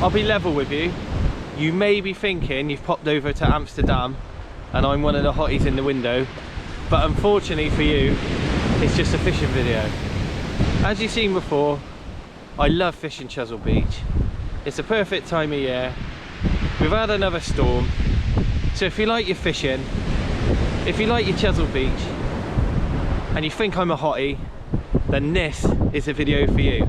I'll be level with you. You may be thinking you've popped over to Amsterdam and I'm one of the hotties in the window, but unfortunately for you, it's just a fishing video. As you've seen before, I love fishing Chesil Beach. It's a perfect time of year. We've had another storm, so if you like your fishing, if you like your Chesil Beach, and you think I'm a hottie, then this is a video for you.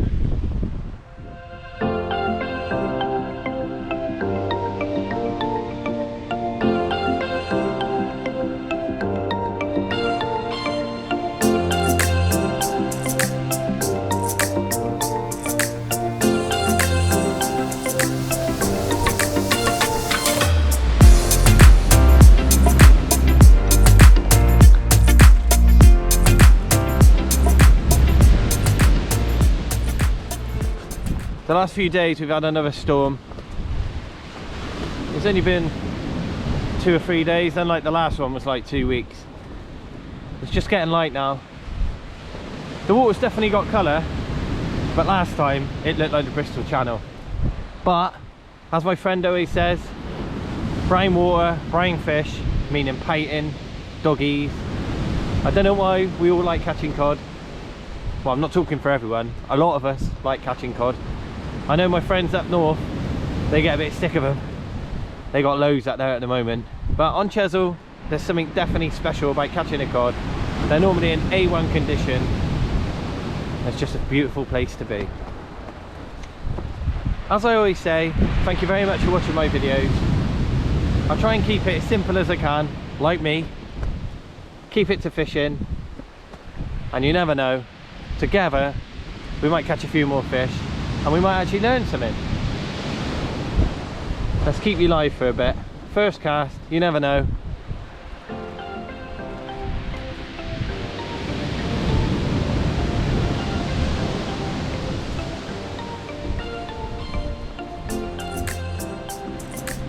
The last few days we've had another storm. It's only been 2 or 3 days, unlike the last one was like 2 weeks. It's just getting light now. The water's definitely got colour, but last time it looked like the Bristol Channel. But as my friend always says, brown water, brown fish, meaning painting, doggies. I don't know why we all like catching cod. Well, I'm not talking for everyone. A lot of us like catching cod. I know my friends up north, they get a bit sick of them. They got loads out there at the moment. But on Chesil, there's something definitely special about catching a cod. They're normally in A1 condition. It's just a beautiful place to be. As I always say, thank you very much for watching my videos. I'll try and keep it as simple as I can, like me. Keep it to fishing. And you never know, together we might catch a few more fish. And we might actually learn something. Let's keep you live for a bit. First cast, you never know.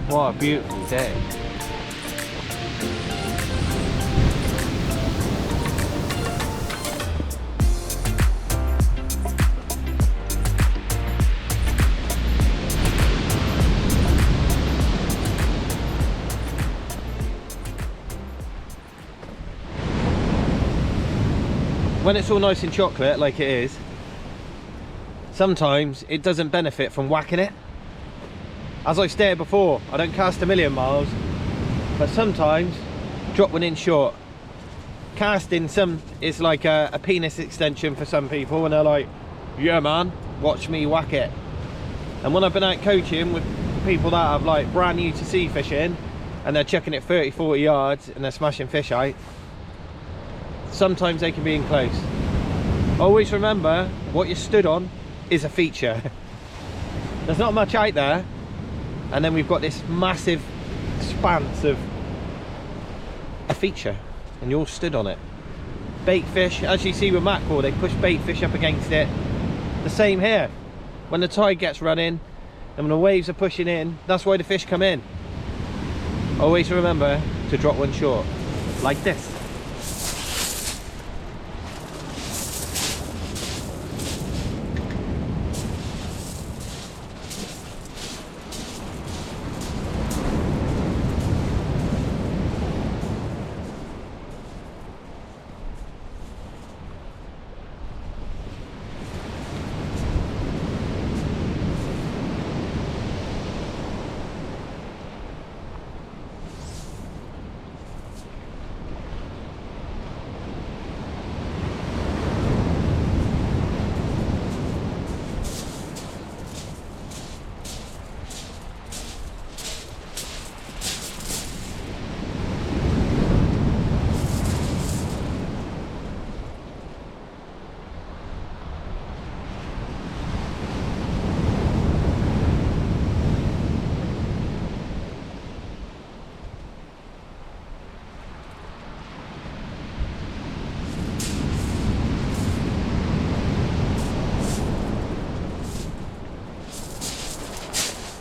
What a beautiful day. When it's all nice and chocolate like it is, sometimes it doesn't benefit from whacking it. As I've stated before, I don't cast a million miles, but sometimes drop one in short. Casting is like a penis extension for some people, and they're like, yeah man, watch me whack it. And when I've been out coaching with people that have like brand new to sea fishing and they're chucking it 30-40 yards and they're smashing fish out, sometimes they can be in close. Always remember, what you stood on is a feature. There's not much out there, and then we've got this massive expanse of a feature, and you all stood on it. Bait fish, as you see with mackerel, they push bait fish up against it. The same here. When the tide gets running and when the waves are pushing in, that's why the fish come in. Always remember to drop one short, like this.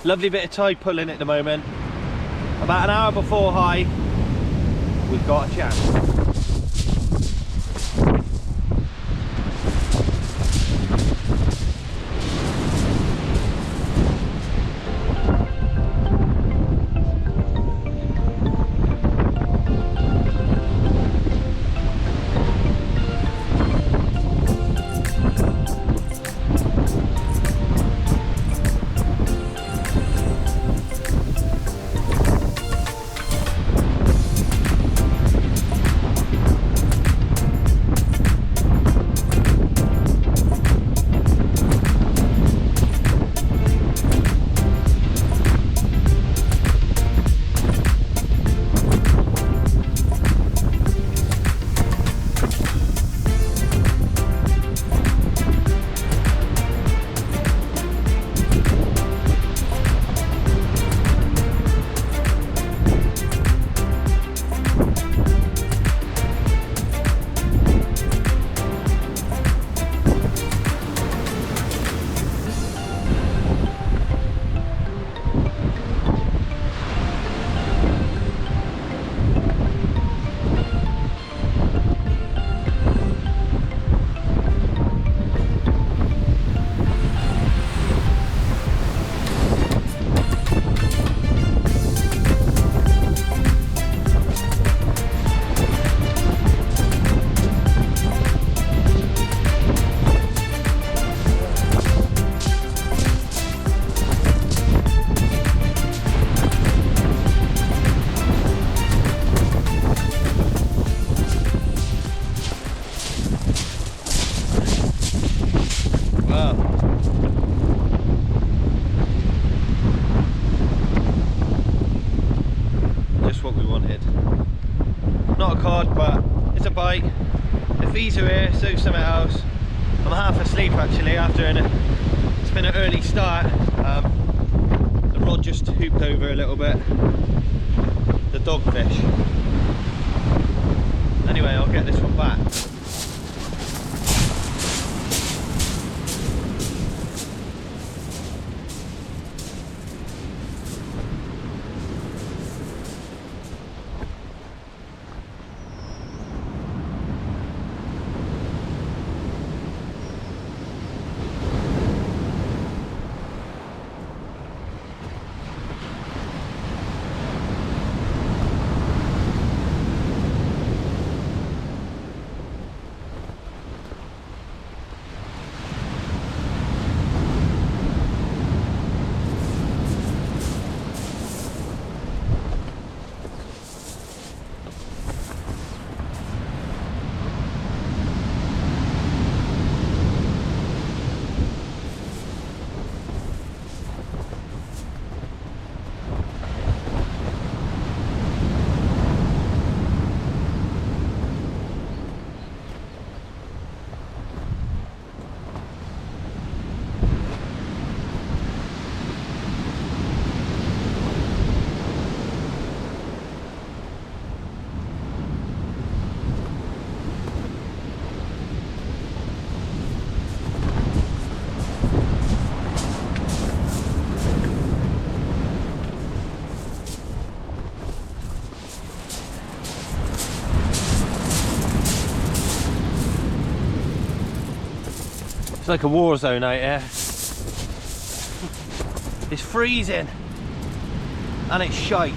Lovely bit of tide pulling at the moment. About an hour before high, we've got a chance. not a cod, but it's a bite. The fees are here, so something else. I'm half asleep actually after it's been an early start. The rod just hooped over a little bit. The dogfish. Anyway, I'll get this one back. It's like a war zone out here. It's freezing and it's shite.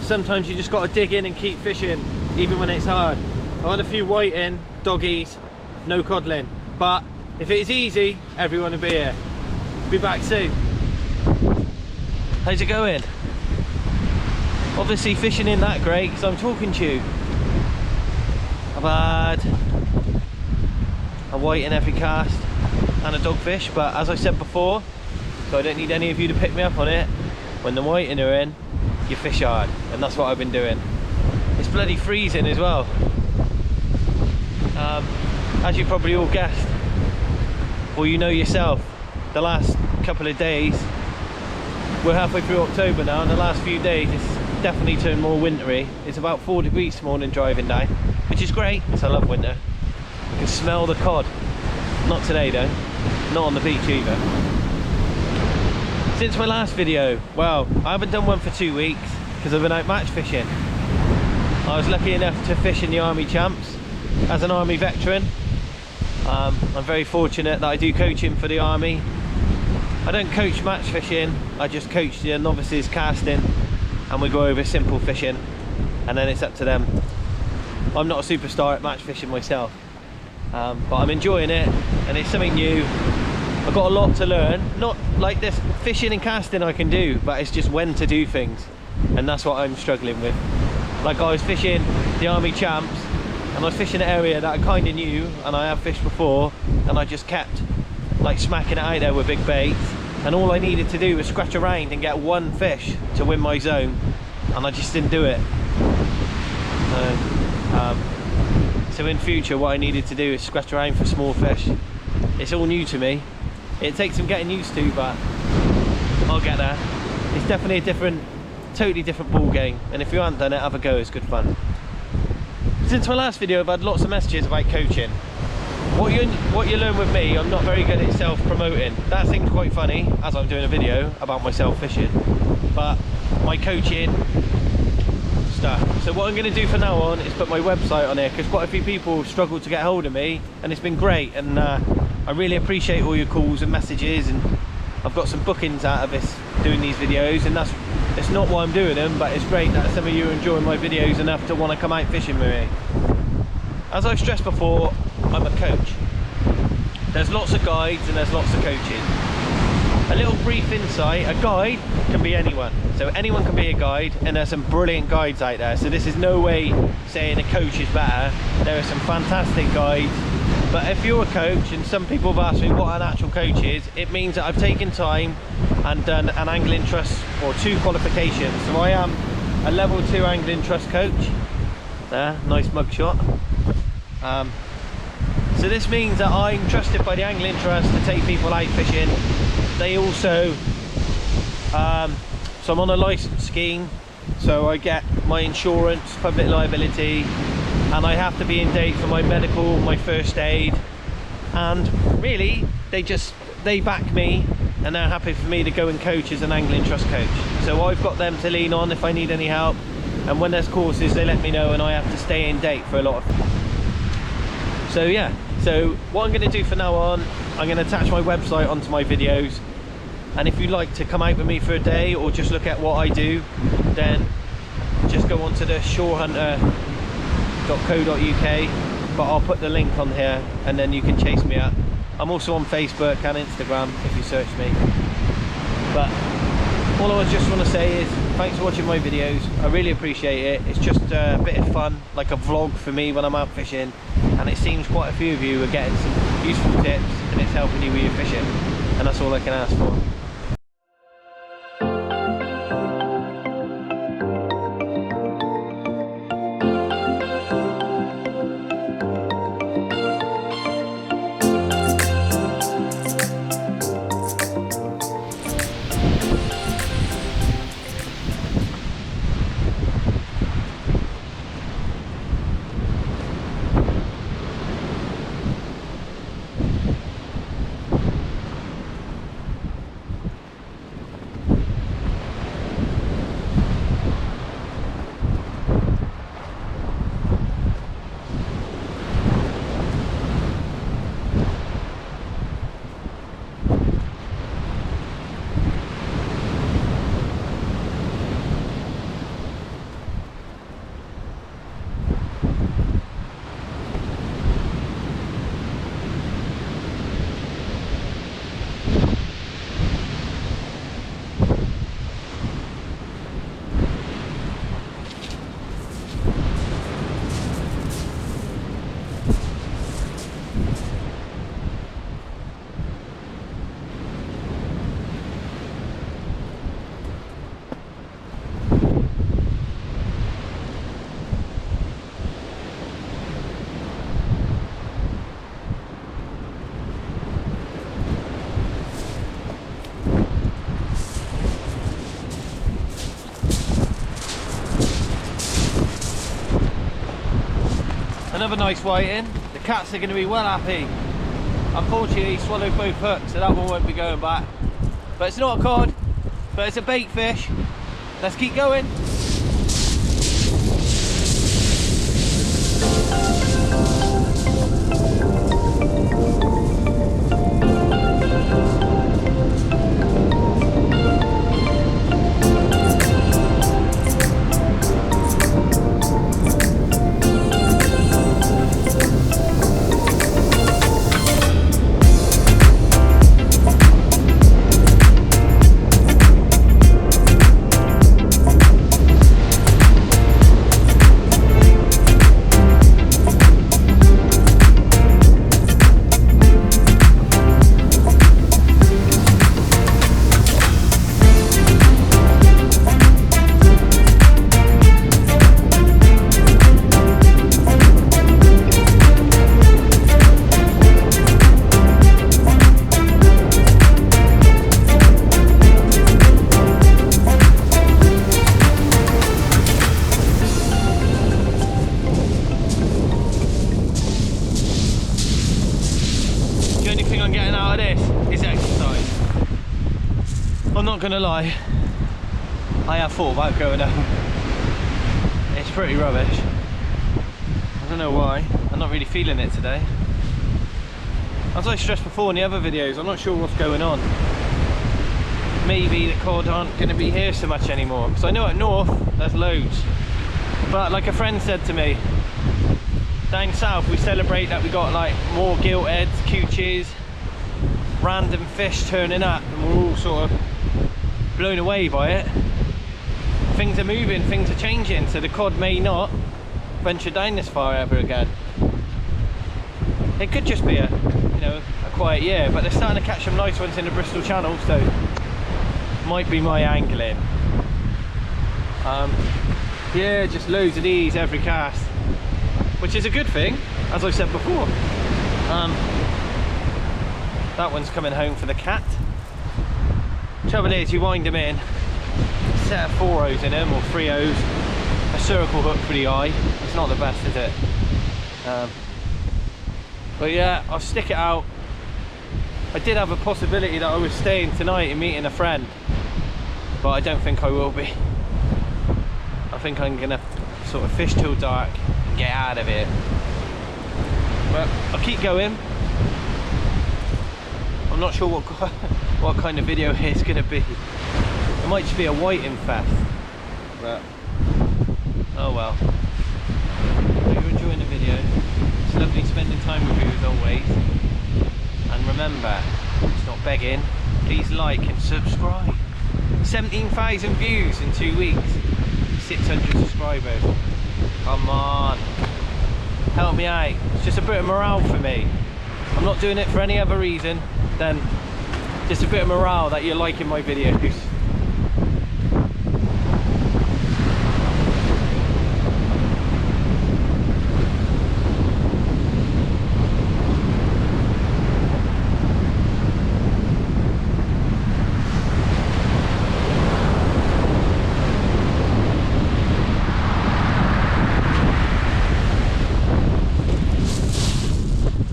Sometimes you just got to dig in and keep fishing, even when it's hard. I had a few whiting, doggies, no codling. But if it's easy, everyone will be here. Be back soon. How's it going? Obviously fishing ain't that great because I'm talking to you. I've had a white in every cast and a dogfish, but as I said before, so I don't need any of you to pick me up on it, when the whiting are in, you fish hard, and that's what I've been doing. It's bloody freezing as well. as you probably all guessed, or you know yourself, the last couple of days, we're halfway through October now, and the last few days it's definitely turned more wintry. It's about 4 degrees this morning driving down, which is great because I love winter. I can smell the cod. Not today though, not on the beach either. Since my last video, well, I haven't done one for 2 weeks because I've been out match fishing. I was lucky enough to fish in the Army Champs as an Army veteran. I'm very fortunate that I do coaching for the Army. I don't coach match fishing, I just coach the novices casting, and we go over simple fishing, and then it's up to them. I'm not a superstar at match fishing myself, but I'm enjoying it, and it's something new. I've got a lot to learn. Not like this fishing and casting I can do, but it's just when to do things, and that's what I'm struggling with. Like I was fishing the Army Champs, and I was fishing an area that I kind of knew, and I have fished before, and I just kept like smacking it out there with big baits, and all I needed to do was scratch around and get one fish to win my zone, and I just didn't do it. So in future what I needed to do is scratch around for small fish. It's all new to me. It takes some getting used to, but I'll get there. It's definitely a different, totally different ball game, and if you haven't done it, have a go, it's good fun. Since my last video I've had lots of messages about coaching. What you learn with me, I'm not very good at self-promoting. That seems quite funny as I'm doing a video about myself fishing, but my coaching stuff. So what I'm going to do from now on is put my website on here, because quite a few people struggle to get hold of me, and it's been great, and I really appreciate all your calls and messages, and I've got some bookings out of this doing these videos, and it's not why I'm doing them, but it's great that some of you are enjoying my videos enough to want to come out fishing with me. As I've stressed before, I'm a coach. There's lots of guides and there's lots of coaches. A little brief insight, a guide can be anyone. So anyone can be a guide, and there's some brilliant guides out there. So this is no way saying a coach is better. There are some fantastic guides. But if you're a coach, and some people have asked me what an actual coach is, it means that I've taken time and done an angling trust or 2 qualifications. So I am a level 2 angling trust coach. There, nice mugshot. So this means that I'm trusted by the Angling Trust to take people out fishing. They also, so I'm on a licence scheme, so I get my insurance, public liability, and I have to be in date for my medical, my first aid, and really they back me, and they're happy for me to go and coach as an Angling Trust coach. So I've got them to lean on if I need any help, and when there's courses they let me know, and I have to stay in date for a lot of. So yeah, so what I'm going to do from now on, I'm going to attach my website onto my videos, and if you'd like to come out with me for a day or just look at what I do, then just go onto the shorehunter.co.uk, but I'll put the link on here, and then you can chase me up. I'm also on Facebook and Instagram if you search me. But all I just want to say is thanks for watching my videos. I really appreciate it. It's just a bit of fun, like a vlog for me when I'm out fishing, and it seems quite a few of you are getting some useful tips, and it's helping you with your fishing, and that's all I can ask for. another nice whiting. The cats are going to be well happy. Unfortunately, he swallowed both hooks, so that one won't be going back. But it's not a cod, but it's a bait fish. Let's keep going. I'm not gonna lie, I have thought about going home. It's pretty rubbish. I don't know why, I'm not really feeling it today. As I stressed before in the other videos, I'm not sure what's going on. Maybe the cod aren't going to be here so much anymore, because I know up north there's loads. But like a friend said to me, down south we celebrate that we got like more giltheads, coochies, random fish turning up, and we're all sort of blown away by it. Things are moving, things are changing, so the cod may not venture down this far ever again. It could just be a, you know, a quiet year, but they're starting to catch some nice ones in the Bristol Channel, so might be my angling. Yeah, just loads of these every cast, which is a good thing, as I said before. That one's coming home for the cat. Trouble is, you wind them in, set of 4 O's in them, or 3 O's, a circle hook for the eye. It's not the best, is it? But yeah, I'll stick it out. I did have a possibility that I was staying tonight and meeting a friend, but I don't think I will be. I think I'm gonna sort of fish till dark and get out of here. But I'll keep going. I'm not sure what kind of video it's gonna be. It might just be a whiting fest, but oh well. Hope you're enjoying the video. It's lovely spending time with you as always. And remember, it's not begging, please like and subscribe. 17,000 views in 2 weeks, 600 subscribers. Come on, help me out. It's just a bit of morale for me. I'm not doing it for any other reason than just a bit of morale that you're liking my videos.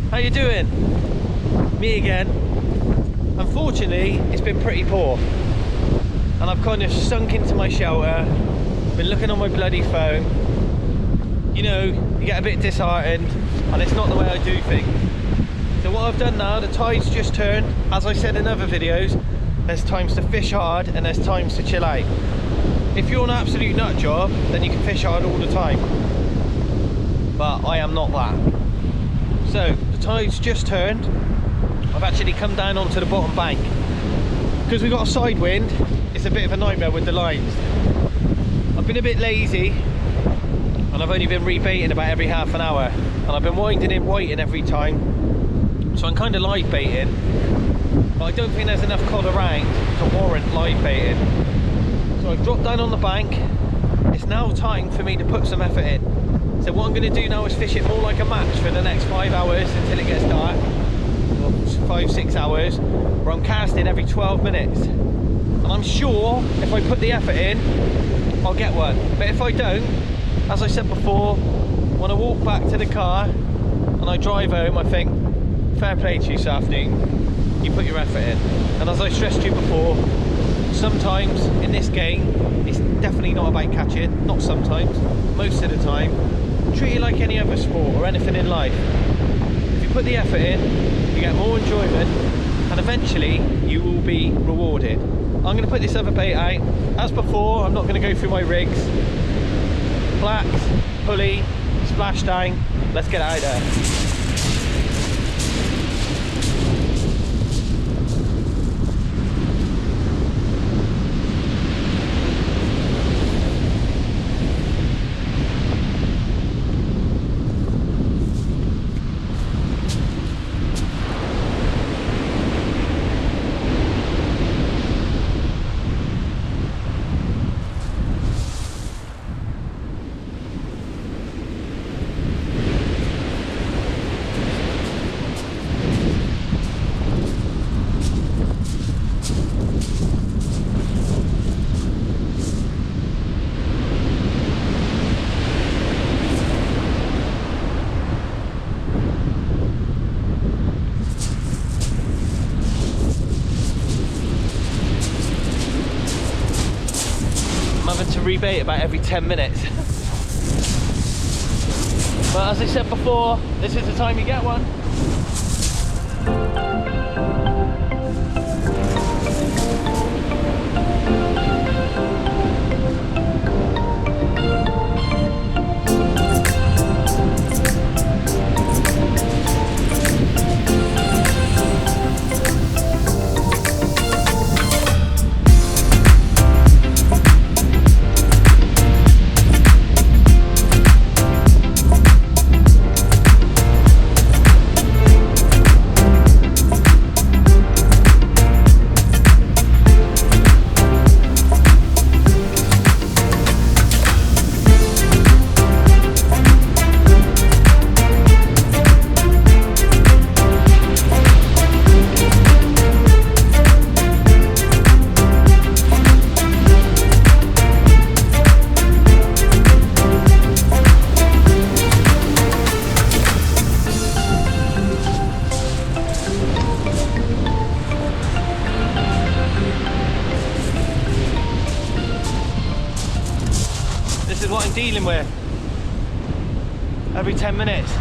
How you doing? Me again. Unfortunately, it's been pretty poor, and I've kind of sunk into my shelter, been looking on my bloody phone. You know, you get a bit disheartened, and it's not the way I do things. So what I've done now, the tide's just turned. As I said in other videos, there's times to fish hard and there's times to chill out. If you're an absolute nut job, then you can fish hard all the time, but I am not that. So the tide's just turned. I've actually come down onto the bottom bank. Because we've got a side wind, it's a bit of a nightmare with the lines. I've been a bit lazy, and I've only been rebaiting about every half an hour, and I've been winding in whiting every time, so I'm kind of live baiting, but I don't think there's enough cod around to warrant live baiting. So I've dropped down on the bank. It's now time for me to put some effort in. So what I'm going to do now is fish it more like a match for the next 5 hours until it gets dark, or 5-6 hours, where I'm casting every 12 minutes. And I'm sure if I put the effort in, I'll get one. But if I don't, as I said before, when I walk back to the car and I drive home, I think, fair play to you this afternoon, you put your effort in. And as I stressed to you before, sometimes in this game, it's definitely not about catching, not sometimes, most of the time. Treat it like any other sport or anything in life. If you put the effort in, you get more enjoyment, and eventually you will be rewarded. I'm going to put this other bait out. As before, I'm not going to go through my rigs. Blacks, pulley, splashdown, let's get it out there. To rebait about every 10 minutes. But as I said before, this is the time you get one. What I'm dealing with every 10 minutes.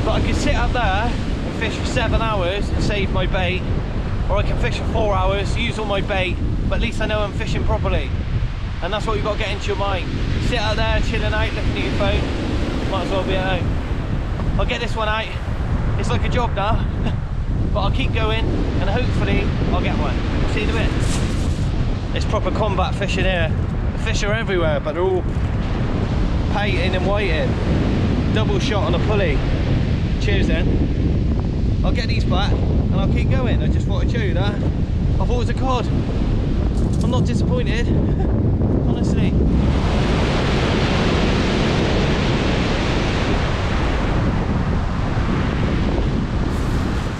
But I can sit up there and fish for 7 hours and save my bait, or I can fish for 4 hours, use all my bait, but at least I know I'm fishing properly. And that's what you've got to get into your mind. Sit out there chilling out, looking at your phone, might as well be at home. I'll get this one out. It's like a job now, but I'll keep going and hopefully I'll get one. See you in a bit. It's proper combat fishing here. The fish are everywhere, but they're all painting and whiting. Double shot on a pulley. Cheers then. I'll get these back and I'll keep going. I just thought I'd show you that. I thought it was a cod. I'm not disappointed, honestly.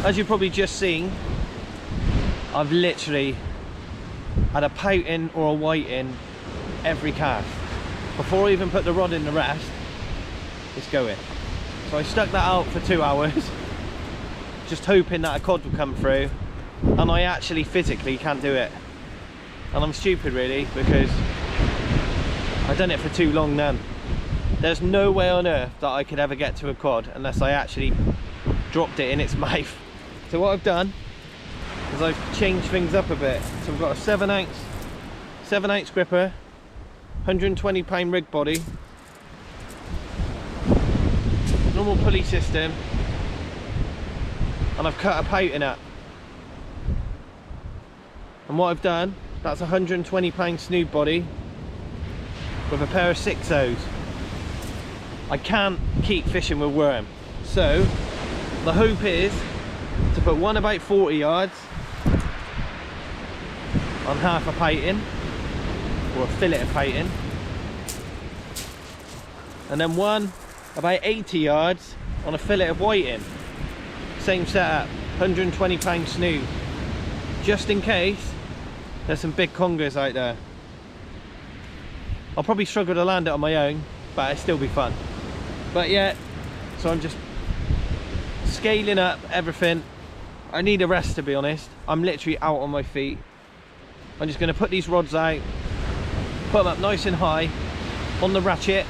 As you've probably just seen, I've literally had a pouting or a whiting every cast. Before I even put the rod in the rest, it's going. So I stuck that out for 2 hours, just hoping that a cod would come through, and I actually physically can't do it. And I'm stupid really, because I've done it for too long then. There's no way on earth that I could ever get to a cod unless I actually dropped it in its mouth. So what I've done is I've changed things up a bit. So we've got a 7 ounce gripper, 120 pound rig body, normal pulley system, and I've cut a pouting up. And what I've done, that's a 120 pound snood body with a pair of 6.0s. I can't keep fishing with worm, so the hope is to put one about 40 yards on half a pouting or a fillet of pouting, and then one about 80 yards on a fillet of whiting. Same setup, 120 pound snood, just in case there's some big congers out there. I'll probably struggle to land it on my own, but it'll still be fun. But yeah, so I'm just scaling up everything. I need a rest, to be honest. I'm literally out on my feet. I'm just going to put these rods out, put them up nice and high on the ratchet.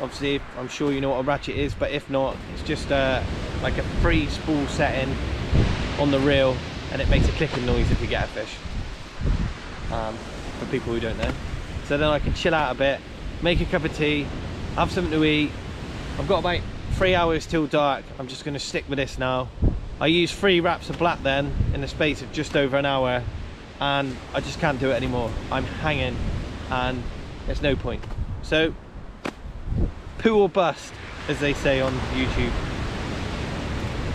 Obviously, I'm sure you know what a ratchet is, but if not, it's just like a free spool setting on the reel, and it makes a clicking noise if you get a fish, for people who don't know. So then I can chill out a bit, make a cup of tea, have something to eat. I've got about 3 hours till dark. I'm just going to stick with this now. I used 3 wraps of black then in the space of just over an hour, and I just can't do it anymore. I'm hanging and there's no point. So poo or bust, as they say on YouTube.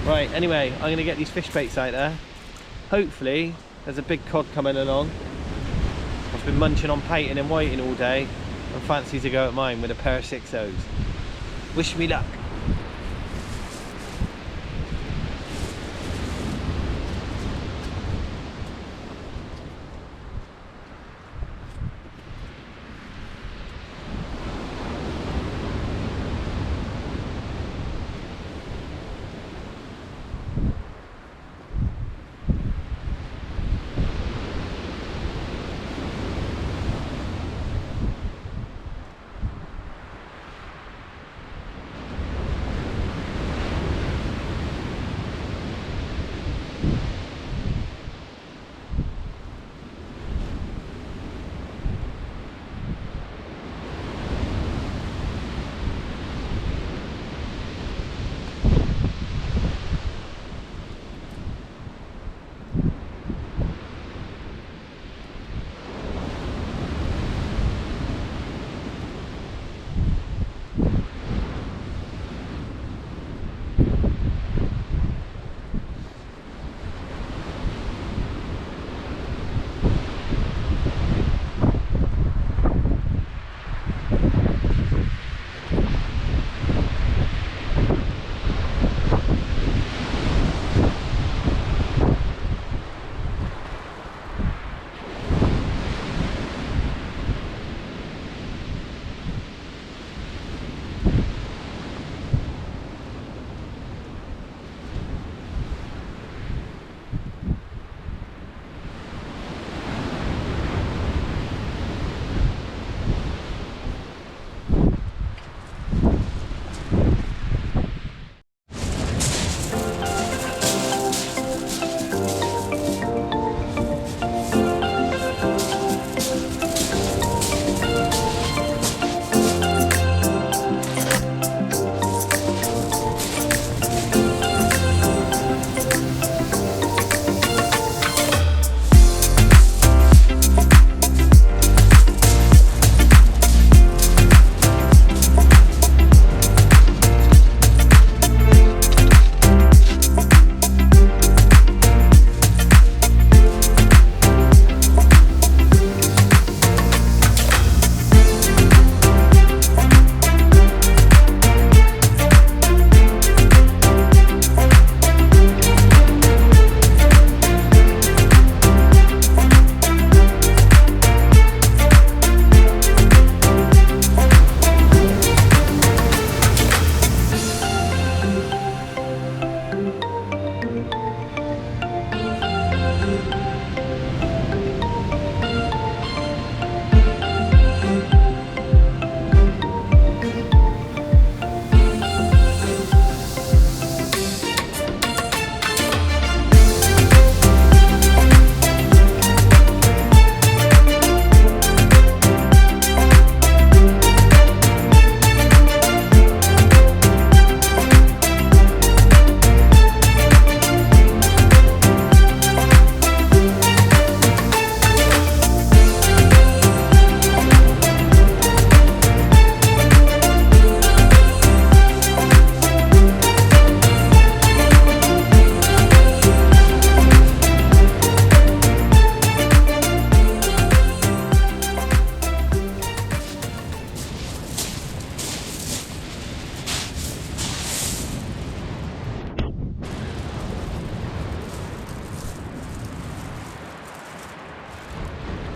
Right, anyway, I'm going to get these fish baits out there. Hopefully there's a big cod coming along. I've been munching on painting and whiting all day and fancy to go at mine with a pair of 6.0s. Wish me luck.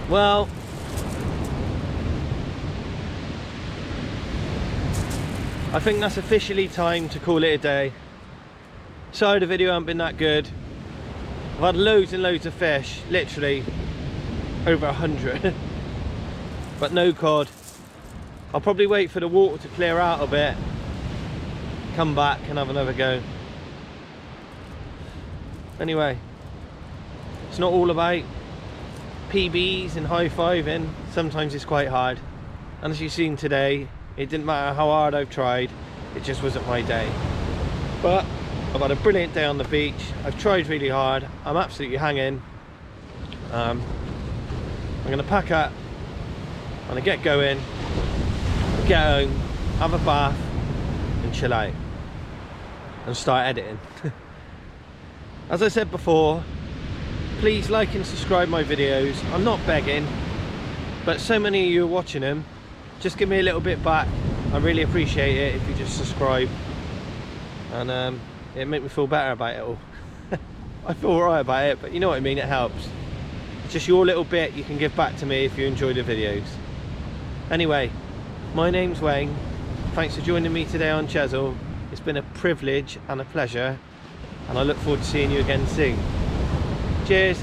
Well, I think that's officially time to call it a day. Sorry the video hasn't been that good. I've had loads and loads of fish, literally over 100, but no cod. I'll probably wait for the water to clear out a bit, come back and have another go. Anyway, it's not all about PBs and high-fiving. Sometimes it's quite hard, and as you've seen today, it didn't matter how hard I've tried, it just wasn't my day. But I've had a brilliant day on the beach. I've tried really hard. I'm absolutely hanging. I'm going to pack up, I'm going to get going, get home, have a bath and chill out and start editing. As I said before, please like and subscribe my videos. I'm not begging, but so many of you are watching them. Just give me a little bit back. I really appreciate it if you just subscribe, and it make me feel better about it all. I feel alright about it, but you know what I mean, it helps. It's just your little bit you can give back to me if you enjoy the videos. Anyway, my name's Wayne. Thanks for joining me today on Chesil. It's been a privilege and a pleasure, and I look forward to seeing you again soon. Cheers.